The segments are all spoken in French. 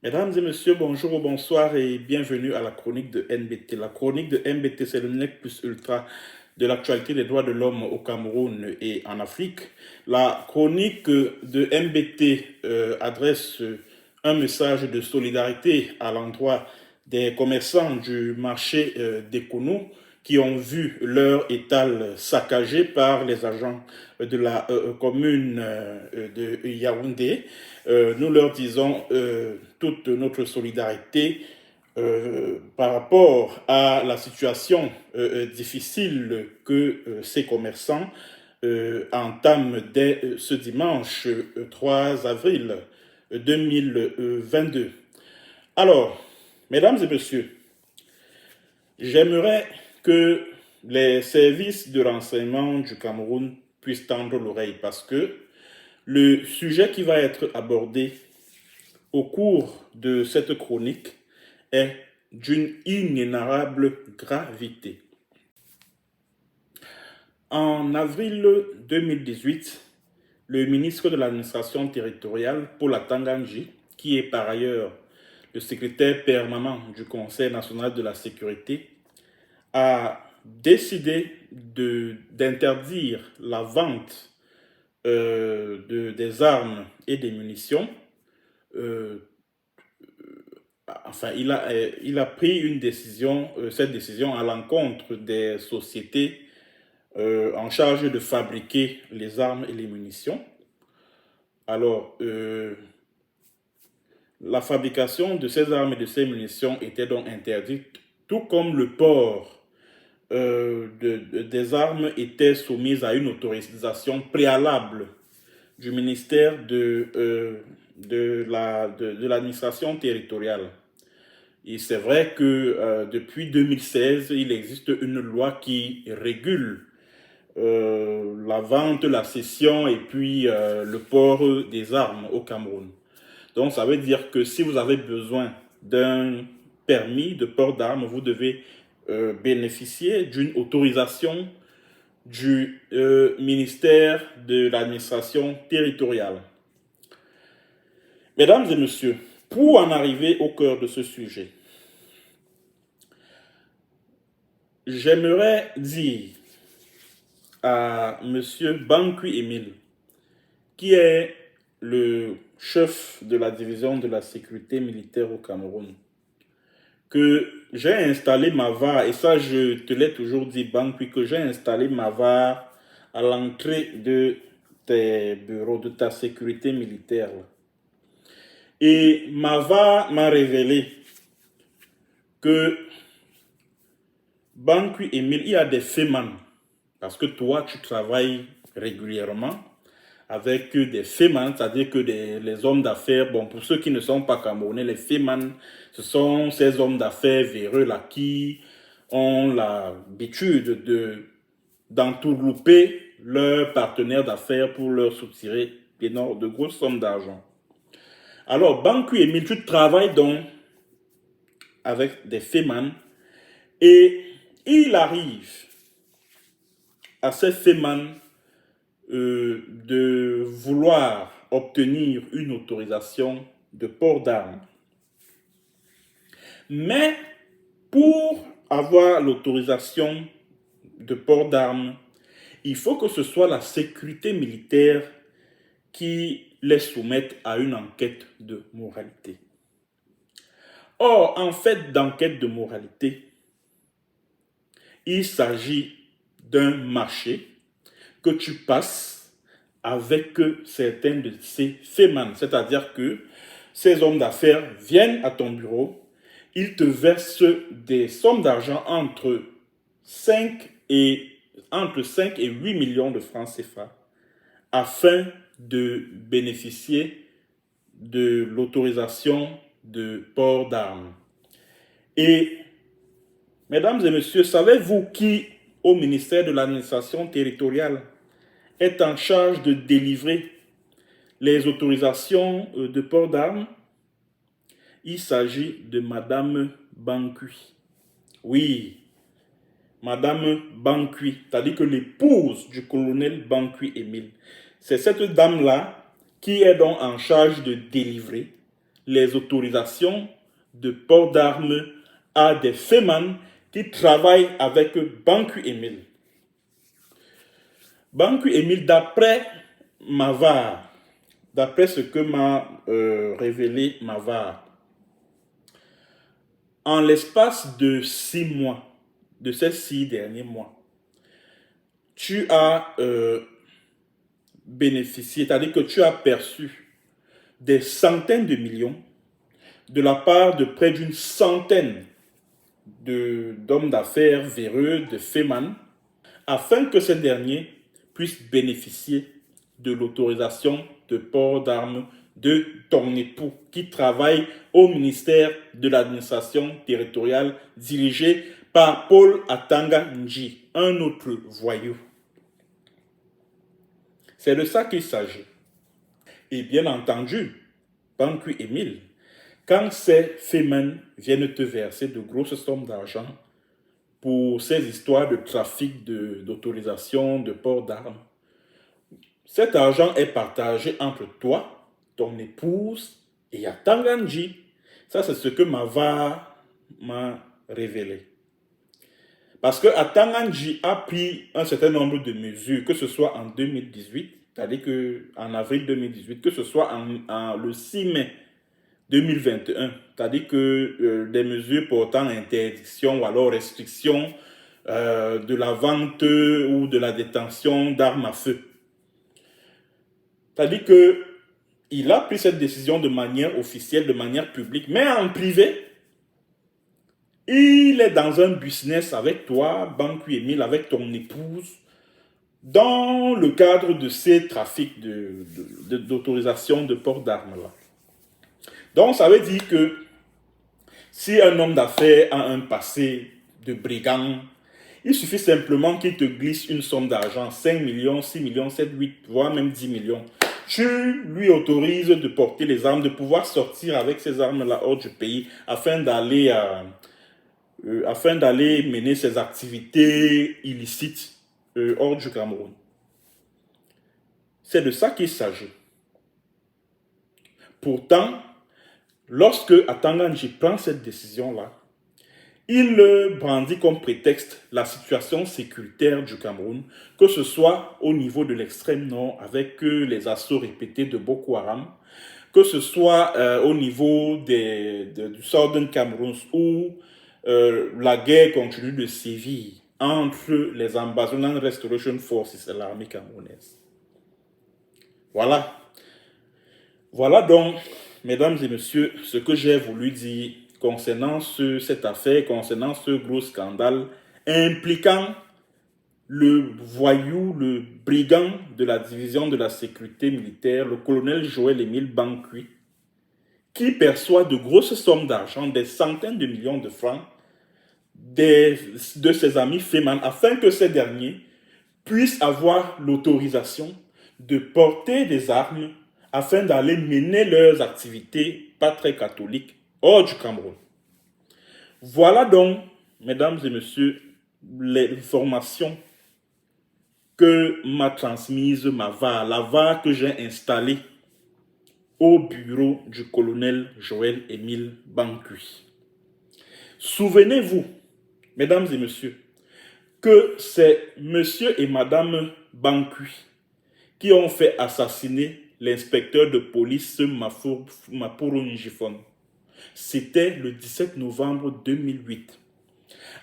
Mesdames et messieurs, bonjour ou bonsoir et bienvenue à la chronique de NBT. La chronique de NBT, c'est le nec plus ultra de l'actualité des droits de l'homme au Cameroun et en Afrique. La chronique de NBT adresse un message de solidarité à l'endroit des commerçants du marché d'Ekonou qui ont vu leur étal saccagé par les agents de la commune de Yaoundé. Nous leur disons toute notre solidarité par rapport à la situation difficile que ces commerçants entament dès ce dimanche 3 avril 2022. Alors, mesdames et messieurs, j'aimerais que les services de renseignement du Cameroun puissent tendre l'oreille parce que le sujet qui va être abordé au cours de cette chronique est d'une inénarrable gravité. En avril 2018, le ministre de l'administration territoriale, Paul Atanganji, qui est par ailleurs le secrétaire permanent du Conseil national de la sécurité, a décidé d'interdire la vente des armes et des munitions. Il a pris une décision, cette décision à l'encontre des sociétés en charge de fabriquer les armes et les munitions. Alors, la fabrication de ces armes et de ces munitions était donc interdite, tout comme le port des armes était soumise à une autorisation préalable du ministère de l'administration territoriale. Et c'est vrai que depuis 2016, il existe une loi qui régule la vente, la cession et puis le port des armes au Cameroun. Donc ça veut dire que si vous avez besoin d'un permis de port d'armes, vous devez bénéficier d'une autorisation du ministère de l'administration territoriale. Mesdames et messieurs, pour en arriver au cœur de ce sujet, j'aimerais dire à M. Bankui Emile, qui est le chef de la division de la sécurité militaire au Cameroun, que j'ai installé ma VAR, et ça je te l'ai toujours dit, Bankui, que j'ai installé ma VAR à l'entrée de tes bureaux, de ta sécurité militaire. Et ma VAR m'a révélé que Bankui Emile, il y a des FEMAN, parce que toi tu travailles régulièrement avec des FEMAN, c'est-à-dire que les hommes d'affaires, bon, pour ceux qui ne sont pas camerounais, les FEMAN, ce sont ces hommes d'affaires véreux là qui ont l'habitude d'entourlouper leurs partenaires d'affaires pour leur soutirer de grosses sommes d'argent. Alors, Bankui Emile, tu travailles donc avec des FEMAN et il arrive à ces FEMAN de vouloir obtenir une autorisation de port d'armes. Mais pour avoir l'autorisation de port d'armes, il faut que ce soit la sécurité militaire qui les soumette à une enquête de moralité. Or, en fait d'enquête de moralité, il s'agit d'un marché que tu passes avec certains de ces FEMAN. C'est-à-dire que ces hommes d'affaires viennent à ton bureau, ils te versent des sommes d'argent entre 5 et 8 millions de francs CFA afin de bénéficier de l'autorisation de port d'armes. Et, mesdames et messieurs, savez-vous qui, au ministère de l'administration territoriale, est en charge de délivrer les autorisations de port d'armes? Il s'agit de Madame Bankui. Oui, Madame Bankui, c'est-à-dire que l'épouse du colonel Bankui Émile. C'est cette dame-là qui est donc en charge de délivrer les autorisations de port d'armes à des fémans qui travaillent avec Bankui Émile. Bankui Émile, d'après Mavar, d'après ce que m'a révélé Mavar, en l'espace de 6 mois, de ces 6 derniers mois, tu as bénéficié, c'est-à-dire que tu as perçu des centaines de millions de la part de près d'une centaine d'hommes d'affaires véreux, de fémans, afin que ces derniers puissent bénéficier de l'autorisation de port d'armes de ton époux qui travaille au ministère de l'administration territoriale dirigé par Paul Atanga Nji, un autre voyou. C'est de ça qu'il s'agit. Et bien entendu, Bankui Émile, quand ces fémins viennent te verser de grosses sommes d'argent pour ces histoires de trafic d'autorisation de port d'armes, cet argent est partagé entre toi, ton épouse et Atanga Nji. Ça, c'est ce que Mavar m'a révélé. Parce que Atanga Nji a pris un certain nombre de mesures, que ce soit en 2018, c'est-à-dire qu'en avril 2018, que ce soit le 6 mai 2021, c'est-à-dire que des mesures portant interdiction ou alors restriction de la vente ou de la détention d'armes à feu. C'est-à-dire qu'il a pris cette décision de manière officielle, de manière publique, mais en privé. Il est dans un business avec toi, Bankui Émile, avec ton épouse, dans le cadre de ces trafics d'autorisation de port d'armes-là. Donc, ça veut dire que si un homme d'affaires a un passé de brigand, il suffit simplement qu'il te glisse une somme d'argent, 5 millions, 6 millions, 7, 8, voire même 10 millions. Tu lui autorises de porter les armes, de pouvoir sortir avec ces armes-là hors du pays afin d'aller mener ses activités illicites hors du Cameroun. C'est de ça qu'il s'agit. Pourtant, lorsque Atanga Nji prend cette décision-là, il brandit comme prétexte la situation sécuritaire du Cameroun, que ce soit au niveau de l'extrême nord avec les assauts répétés de Boko Haram, que ce soit au niveau du Southern Cameroun où la guerre continue de sévir entre les Ambazonian Restoration Forces et l'armée camerounaise. Voilà. Voilà donc, mesdames et messieurs, ce que j'ai voulu dire concernant cette affaire, concernant ce gros scandale impliquant le voyou, le brigand de la division de la sécurité militaire, le colonel Joël Émile Bankui, qui perçoit de grosses sommes d'argent, des centaines de millions de francs, de ses amis fémans, afin que ces derniers puissent avoir l'autorisation de porter des armes afin d'aller mener leurs activités pas très catholiques hors du Cameroun. Voilà donc, mesdames et messieurs, les informations que m'a transmise ma VAR, la VAR que j'ai installée au bureau du colonel Joël Émile Bankui. Souvenez-vous, mesdames et messieurs, que c'est monsieur et madame Bankui qui ont fait assassiner l'inspecteur de police Mapuro Njifon. C'était le 17 novembre 2008.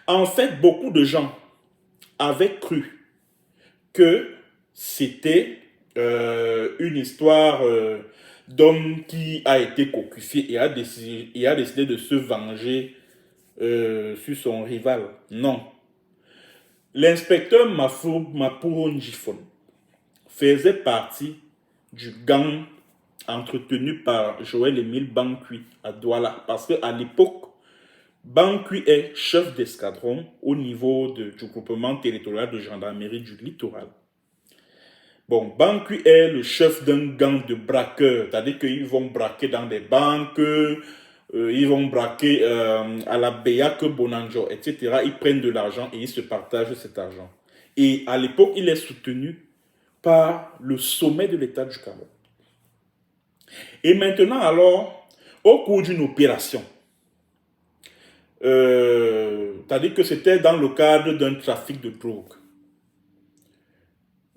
En fait, beaucoup de gens avaient cru que c'était une histoire d'homme qui a été cocufié et a décidé de se venger sur son rival. Non. L'inspecteur Mapuro Njifon faisait partie du gang entretenu par Joël-Émile Bankui à Douala. Parce qu'à l'époque, Bankui est chef d'escadron au niveau du groupement territorial de gendarmerie du littoral. Bon, Bankui est le chef d'un gang de braqueurs, c'est-à-dire qu'ils vont braquer dans des banques, ils vont braquer à la Beyak Bonanjo, etc. Ils prennent de l'argent et ils se partagent cet argent. Et à l'époque, il est soutenu par le sommet de l'État du Cameroun. Et maintenant, alors, au cours d'une opération, c'est-à-dire que c'était dans le cadre d'un trafic de drogue,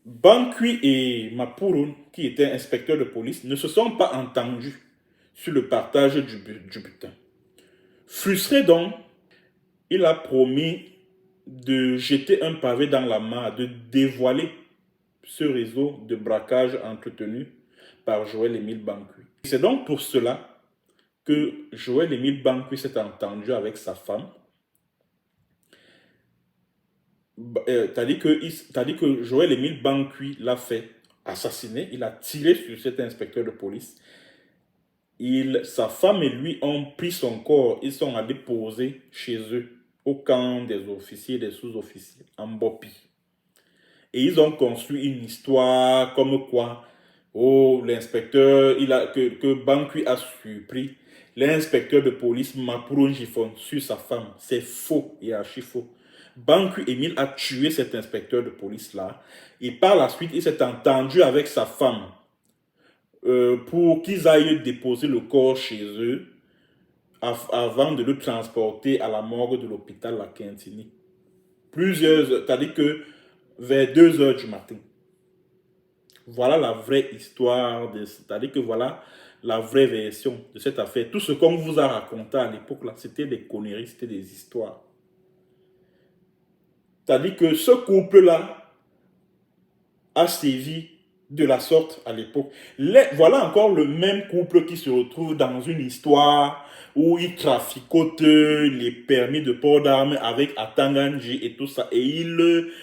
Bankui et Mapouroun, qui étaient inspecteurs de police, ne se sont pas entendus sur le partage du butin. Frustré donc, il a promis de jeter un pavé dans la mare, de dévoiler ce réseau de braquage entretenu par Joël-Émile Bankui. C'est donc pour cela que Joël-Émile Bankui s'est entendu avec sa femme. C'est-à-dire que Joël-Émile Bankui l'a fait assassiner, il a tiré sur cet inspecteur de police. Sa femme et lui ont pris son corps, ils sont allés poser chez eux, au camp des officiers et des sous-officiers, en Bopi. Et ils ont construit une histoire comme quoi, oh, l'inspecteur, que Bankui a surpris l'inspecteur de police Mapouroun Jifon sur sa femme. C'est faux et archi faux. Bankui Émile a tué cet inspecteur de police-là. Et par la suite, il s'est entendu avec sa femme pour qu'ils aillent déposer le corps chez eux avant de le transporter à la morgue de l'hôpital La Quintini. C'est-à-dire que vers 2 heures du matin. Voilà la vraie histoire, c'est-à-dire que voilà la vraie version de cette affaire. Tout ce qu'on vous a raconté à l'époque, là, c'était des conneries, c'était des histoires. C'est-à-dire que ce couple-là a sévi de la sorte à l'époque. Voilà encore le même couple qui se retrouve dans une histoire où ils traficotent les permis de port d'armes avec Atanganji et tout ça. Et ils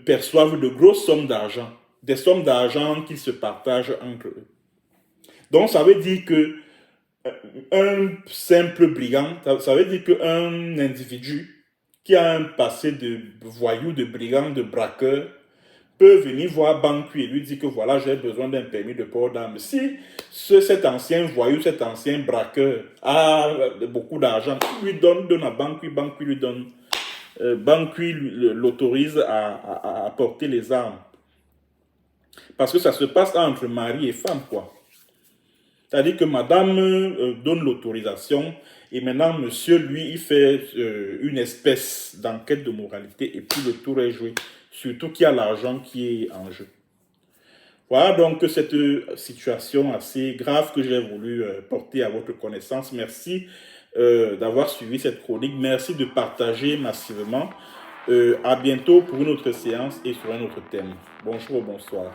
perçoivent de grosses sommes d'argent. Des sommes d'argent qu'ils se partagent entre eux. Donc ça veut dire que un simple brigand, ça veut dire qu'un individu qui a un passé de voyou, de brigand, de braqueur, peut venir voir Bankui et lui dire que voilà, j'ai besoin d'un permis de port d'armes. Si cet ancien voyou, cet ancien braqueur a beaucoup d'argent, il lui donne à Bankui, Bankui lui donne, Bankui l'autorise à porter les armes. Parce que ça se passe entre mari et femme, quoi. C'est-à-dire que madame donne l'autorisation et maintenant monsieur, lui, il fait une espèce d'enquête de moralité et puis le tour est joué. Surtout qu'il y a l'argent qui est en jeu. Voilà donc cette situation assez grave que j'ai voulu porter à votre connaissance. Merci d'avoir suivi cette chronique. Merci de partager massivement. À bientôt pour une autre séance et sur un autre thème. Bonjour, bonsoir.